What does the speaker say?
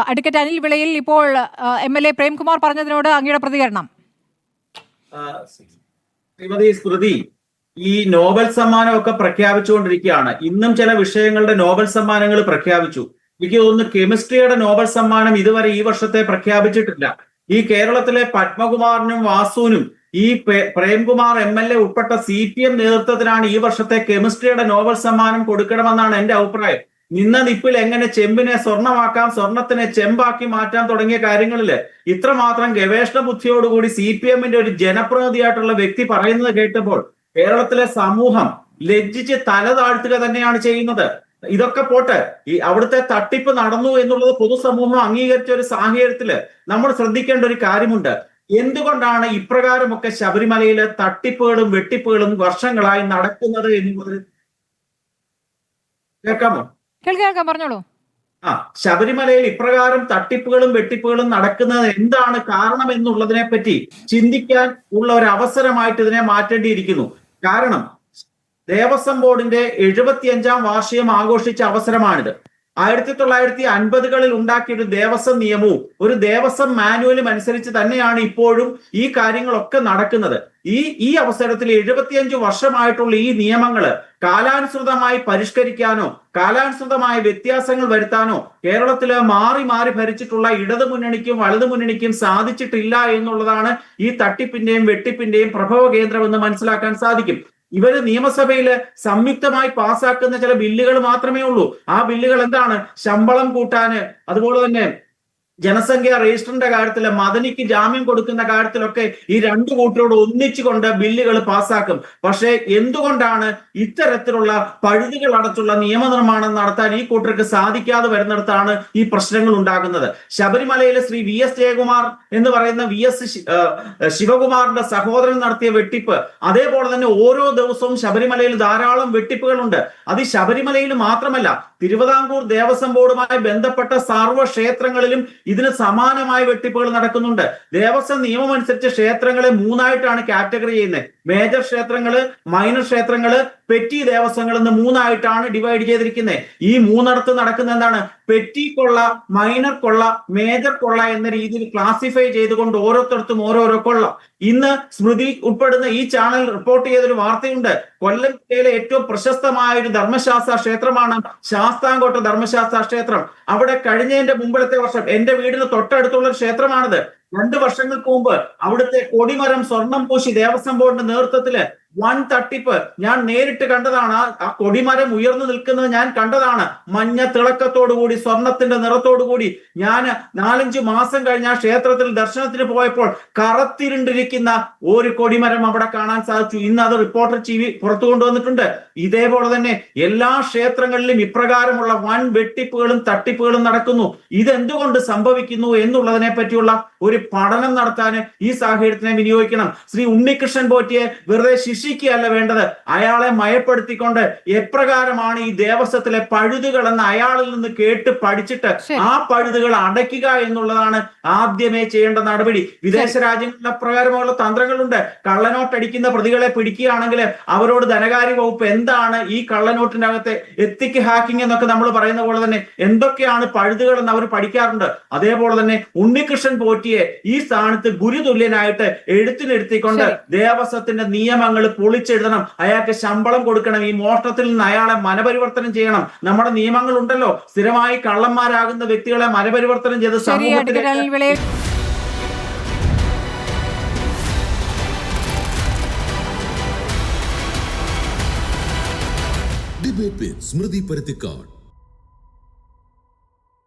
Advocate Anil വിളയിൽ ഇപ്പോൾ MLA Premkumar പറഞ്ഞതിനോട് അങ്ങയുടെ പ്രതികരണം. ശ്രീമതി സ്മൃതി, ഈ നോബൽ സമ്മാനമൊക്കെ പ്രഖ്യാപിച്ചുകൊണ്ടിരിക്കുകയാണ്. ഇന്നും ചില വിഷയങ്ങളുടെ നോബൽ സമ്മാനങ്ങൾ പ്രഖ്യാപിച്ചു. എനിക്ക് തോന്നുന്നു കെമിസ്ട്രിയുടെ നോബൽ സമ്മാനം ഇതുവരെ ഈ വർഷത്തെ പ്രഖ്യാപിച്ചിട്ടില്ല. ഈ കേരളത്തിലെ പത്മകുമാറിനും വാസുവിനും ഈ പ്രേംകുമാർ MLA ഉൾപ്പെട്ട CPM നേതൃത്വത്തിനാണ് ഈ വർഷത്തെ കെമിസ്ട്രിയുടെ നോബൽ സമ്മാനം കൊടുക്കണമെന്നാണ് എന്റെ അഭിപ്രായം. നിന്ന നിപ്പിൽ എങ്ങനെ ചെമ്പിനെ സ്വർണമാക്കാം, സ്വർണത്തിനെ ചെമ്പാക്കി മാറ്റാൻ തുടങ്ങിയ കാര്യങ്ങളില് ഇത്രമാത്രം ഗവേഷണ ബുദ്ധിയോടുകൂടി CPM-ന്റെ ഒരു ജനപ്രതിനിധിയായിട്ടുള്ള വ്യക്തി പറയുന്നത് കേട്ടപ്പോൾ കേരളത്തിലെ സമൂഹം ലജ്ജിച്ച് തല താഴ്ത്തുക തന്നെയാണ് ചെയ്യുന്നത്. ഇതൊക്കെ പോട്ടെ, ഈ അവിടുത്തെ തട്ടിപ്പ് നടന്നു എന്നുള്ളത് പൊതുസമൂഹം അംഗീകരിച്ച ഒരു സാഹചര്യത്തില് നമ്മൾ ശ്രദ്ധിക്കേണ്ട ഒരു കാര്യമുണ്ട്. എന്തുകൊണ്ടാണ് ഇപ്രകാരമൊക്കെ ശബരിമലയിലെ തട്ടിപ്പുകളും വെട്ടിപ്പുകളും വർഷങ്ങളായി നടക്കുന്നത് എന്നുള്ളത് കേൾക്കാമോ? കേൾക്കാം, പറഞ്ഞോളൂ. ശബരിമലയിൽ ഇപ്രകാരം തട്ടിപ്പുകളും വെട്ടിപ്പുകളും നടക്കുന്നത് എന്താണ് കാരണം എന്നുള്ളതിനെ പറ്റി ചിന്തിക്കാൻ ഉള്ള ഒരു അവസരമായിട്ട് ഇതിനെ മാറ്റേണ്ടിയിരിക്കുന്നു. കാരണം ദേവസ്വം ബോർഡിന്റെ 75ാം വാർഷികം ആഘോഷിച്ച അവസരമാണിത്. 1950കളിൽ ഉണ്ടാക്കിയ ഒരു ദേവസ്വം നിയമവും ഒരു ദേവസ്വം മാനുവലും അനുസരിച്ച് തന്നെയാണ് ഇപ്പോഴും ഈ കാര്യങ്ങളൊക്കെ നടക്കുന്നത്. ഈ അവസരത്തിൽ 75 വർഷമായിട്ടുള്ള ഈ നിയമങ്ങള് കാലാനുസൃതമായി പരിഷ്കരിക്കാനോ കാലാനുസൃതമായ വ്യത്യാസങ്ങൾ വരുത്താനോ കേരളത്തില് മാറി മാറി ഭരിച്ചിട്ടുള്ള ഇടതു മുന്നണിക്കും വലതു മുന്നണിക്കും സാധിച്ചിട്ടില്ല എന്നുള്ളതാണ് ഈ തട്ടിപ്പിന്റെയും വെട്ടിപ്പിന്റെയും പ്രഭവ കേന്ദ്രം എന്ന് മനസ്സിലാക്കാൻ സാധിക്കും. ഇവര് നിയമസഭയില് സംയുക്തമായി പാസ്സാക്കുന്ന ചില ബില്ലുകൾ മാത്രമേ ഉള്ളൂ. ആ ബില്ലുകൾ എന്താണ്? ശമ്പളം കൂട്ടാന്, അതുപോലെ തന്നെ ജനസംഖ്യ രജിസ്റ്ററിന്റെ കാര്യത്തില് മദനിക്ക് ജാമ്യം കൊടുക്കുന്ന കാര്യത്തിലൊക്കെ ഈ രണ്ടു കൂട്ടരോട് ഒന്നിച്ചുകൊണ്ട് ബില്ലുകൾ പാസ്സാക്കും. പക്ഷേ എന്തുകൊണ്ടാണ് ഇത്തരത്തിലുള്ള പഴുതുകൾ അടച്ചുള്ള നിയമനിർമ്മാണം നടത്താൻ ഈ കൂട്ടർക്ക് സാധിക്കാതെ വരുന്നിടത്താണ് ഈ പ്രശ്നങ്ങൾ ഉണ്ടാകുന്നത്? ശബരിമലയിലെ ശ്രീ VS ജയകുമാർ എന്ന് പറയുന്ന VS ശിവകുമാറിന്റെ സഹോദരൻ നടത്തിയ വെട്ടിപ്പ്, അതേപോലെ തന്നെ ഓരോ ദിവസവും ശബരിമലയിൽ ധാരാളം വെട്ടിപ്പുകളുണ്ട്. അത് ശബരിമലയിൽ മാത്രമല്ല, തിരുവിതാംകൂർ ദേവസ്വം ബോർഡുമായി ബന്ധപ്പെട്ട സർവ്വ ക്ഷേത്രങ്ങളിലും ഇതിന് സമാനമായ വെട്ടിപ്പുകൾ നടക്കുന്നുണ്ട്. ദേവസ്വം നിയമം അനുസരിച്ച് ക്ഷേത്രങ്ങളെ 3ആയിട്ടാണ് കാറ്റഗറി ചെയ്യുന്നത്. മേജർ ക്ഷേത്രങ്ങള്, മൈനർ ക്ഷേത്രങ്ങള്, പെറ്റി ദേവസ്വങ്ങൾ എന്ന് 3ആയിട്ടാണ് ഡിവൈഡ് ചെയ്തിരിക്കുന്നത്. ഈ 3ഇടത്ത് നടക്കുന്ന എന്താണ്? പെറ്റി കൊള്ള, മൈനർ കൊള്ള, മേജർ കൊള്ള എന്ന രീതിയിൽ ക്ലാസിഫൈ ചെയ്തുകൊണ്ട് ഓരോരുത്തർക്കും ഓരോരോ കൊള്ള. ഇന്ന് സ്മൃതി ഉൾപ്പെടുന്ന ഈ ചാനൽ റിപ്പോർട്ട് ചെയ്തൊരു വാർത്തയുണ്ട്. കൊല്ലം ജില്ലയിലെ ഏറ്റവും പ്രശസ്തമായ ഒരു ധർമ്മശാസ്ത്ര ക്ഷേത്രമാണ് ശാസ്താംകോട്ട ധർമ്മശാസ്ത്ര ക്ഷേത്രം. അവിടെ കഴിഞ്ഞതിന്റെ മുമ്പിലത്തെ വർഷം എന്റെ വീടിന് തൊട്ടടുത്തുള്ള ഒരു ക്ഷേത്രമാണിത്. 2 വർഷങ്ങൾക്ക് മുമ്പ് അവിടുത്തെ കൊടിമരം സ്വർണം പൂശി ദേവസ്വം ബോർഡിന്റെ നേതൃത്വത്തില് വൻ തട്ടിപ്പ് ഞാൻ നേരിട്ട് കണ്ടതാണ്. ആ കൊടിമരം ഉയർന്നു നിൽക്കുന്നത് ഞാൻ കണ്ടതാണ്. മഞ്ഞ തിളക്കത്തോടുകൂടി, സ്വർണത്തിന്റെ നിറത്തോടുകൂടി. ഞാൻ 4-5 മാസം കഴിഞ്ഞ ആ ക്ഷേത്രത്തിൽ ദർശനത്തിന് പോയപ്പോൾ കറുത്തിരുണ്ടിരിക്കുന്ന ഒരു കൊടിമരം അവിടെ കാണാൻ സാധിച്ചു. ഇന്ന് അത് റിപ്പോർട്ടർ TV പുറത്തു കൊണ്ടുവന്നിട്ടുണ്ട്. ഇതേപോലെ തന്നെ എല്ലാ ക്ഷേത്രങ്ങളിലും ഇപ്രകാരമുള്ള വൻ വെട്ടിപ്പുകളും തട്ടിപ്പുകളും നടക്കുന്നു. ഇതെന്തുകൊണ്ട് സംഭവിക്കുന്നു എന്നുള്ളതിനെ പറ്റിയുള്ള ഒരു പഠനം നടത്താൻ ഈ സാഹചര്യത്തിനെ വിനിയോഗിക്കണം. ശ്രീ ഉണ്ണികൃഷ്ണൻ പോറ്റിയെ വെറുതെ ശിക്ഷിക്കുകയല്ല വേണ്ടത്, അയാളെ മയപ്പെടുത്തിക്കൊണ്ട് എപ്രകാരമാണ് ഈ ദേവസ്വത്തിലെ പഴുതുകൾ എന്ന് അയാളിൽ നിന്ന് കേട്ട് പഠിച്ചിട്ട് ആ പഴുതുകൾ അടയ്ക്കുക എന്നുള്ളതാണ് ആദ്യമേ ചെയ്യേണ്ട നടപടി. വിദേശ രാജ്യങ്ങളിൽ അപ്രകാരമുള്ള തന്ത്രങ്ങളുണ്ട്. കള്ളനോട്ടടിക്കുന്ന പ്രതികളെ പിടിക്കുകയാണെങ്കിൽ അവരോട് ധനകാര്യ വകുപ്പ് എന്താണ് ഈ കള്ളനോട്ടിന്റെ അകത്തെ എത്തിക് ഹാക്കിംഗ് എന്നൊക്കെ നമ്മൾ പറയുന്ന പോലെ തന്നെ എന്തൊക്കെയാണ് പഴുതുകൾ എന്ന് അവർ പഠിക്കാറുണ്ട്. അതേപോലെ തന്നെ ഉണ്ണികൃഷ്ണൻ പോറ്റിയെ ഈ സ്ഥാനത്ത് ഗുരുതുല്യനായിട്ട് എഴുത്തിനെടുത്തിക്കൊണ്ട് ദേവസ്വത്തിന്റെ നിയമങ്ങൾ പൊളിച്ചെഴുതണം. അയാൾക്ക് ശമ്പളം കൊടുക്കണം. ഈ മോഷണത്തിൽ നിന്ന് അയാളെ മനപരിവർത്തനം ചെയ്യണം. നമ്മുടെ നിയമങ്ങൾ ഉണ്ടല്ലോ, സ്ഥിരമായി കള്ളന്മാരാകുന്ന വ്യക്തികളെ മനപരിവർത്തനം ചെയ്ത് സമൂഹത്തിലെ ഡിബേറ്റ് വിത്ത് സ്മൃതി പരുത്തിക്കാട്.